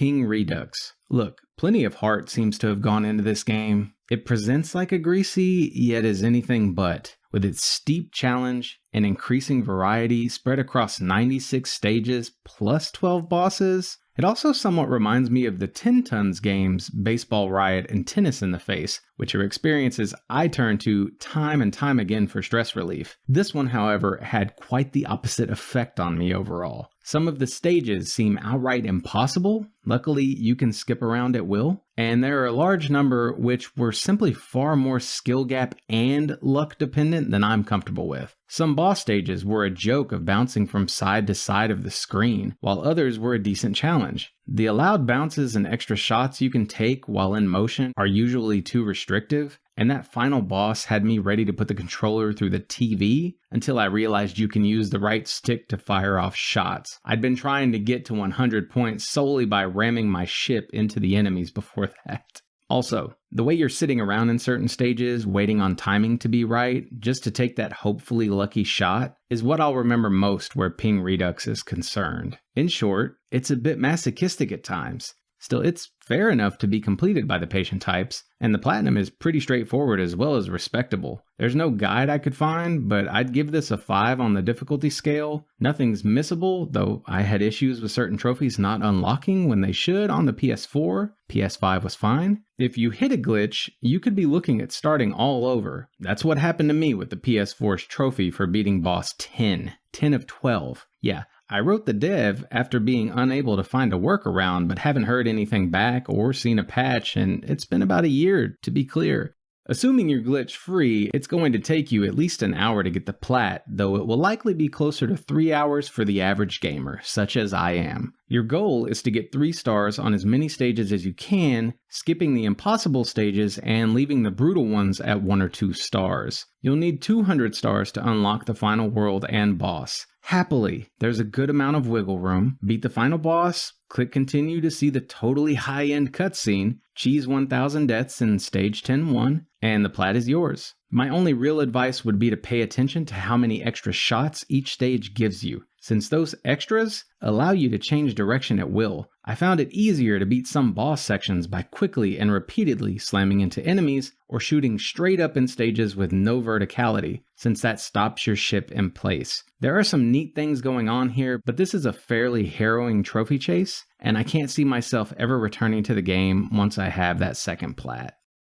Ping Redux. Look, plenty of heart seems to have gone into this game. It presents like a greasy, yet is anything but, with its steep challenge and increasing variety spread across 96 stages plus 12 bosses. It also somewhat reminds me of the 10 Tons games Baseball Riot and Tennis in the Face, which are experiences I turn to time and time again for stress relief. This one, however, had quite the opposite effect on me overall. Some of the stages seem outright impossible. Luckily, you can skip around at will. And there are a large number which were simply far more skill gap and luck dependent than I'm comfortable with. Some boss stages were a joke of bouncing from side to side of the screen, while others were a decent challenge. The allowed bounces and extra shots you can take while in motion are usually too restrictive, and that final boss had me ready to put the controller through the TV until I realized you can use the right stick to fire off shots. I'd been trying to get to 100 points solely by ramming my ship into the enemies before that. Also, the way you're sitting around in certain stages, waiting on timing to be right, just to take that hopefully lucky shot, is what I'll remember most where Ping Redux is concerned. In short, it's a bit masochistic at times. Still, it's fair enough to be completed by the patient types, and the platinum is pretty straightforward as well as respectable. There's no guide I could find, but I'd give this a 5 on the difficulty scale. Nothing's missable, though I had issues with certain trophies not unlocking when they should on the PS4. PS5 was fine. If you hit a glitch, you could be looking at starting all over. That's what happened to me with the PS4's trophy for beating boss 10. 10 of 12. Yeah. I wrote the dev after being unable to find a workaround, but haven't heard anything back or seen a patch, and it's been about a year, to be clear. Assuming you're glitch free, it's going to take you at least an hour to get the plat, though it will likely be closer to 3 hours for the average gamer, such as I am. Your goal is to get 3 stars on as many stages as you can, skipping the impossible stages and leaving the brutal ones at 1 or 2 stars. You'll need 200 stars to unlock the final world and boss. Happily, there's a good amount of wiggle room. Beat the final boss, click continue to see the totally high-end cutscene, cheese 1000 deaths in stage 10-1, and the plat is yours. My only real advice would be to pay attention to how many extra shots each stage gives you, since those extras allow you to change direction at will. I found it easier to beat some boss sections by quickly and repeatedly slamming into enemies or shooting straight up in stages with no verticality, since that stops your ship in place. There are some neat things going on here, but this is a fairly harrowing trophy chase, and I can't see myself ever returning to the game once I have that second plat.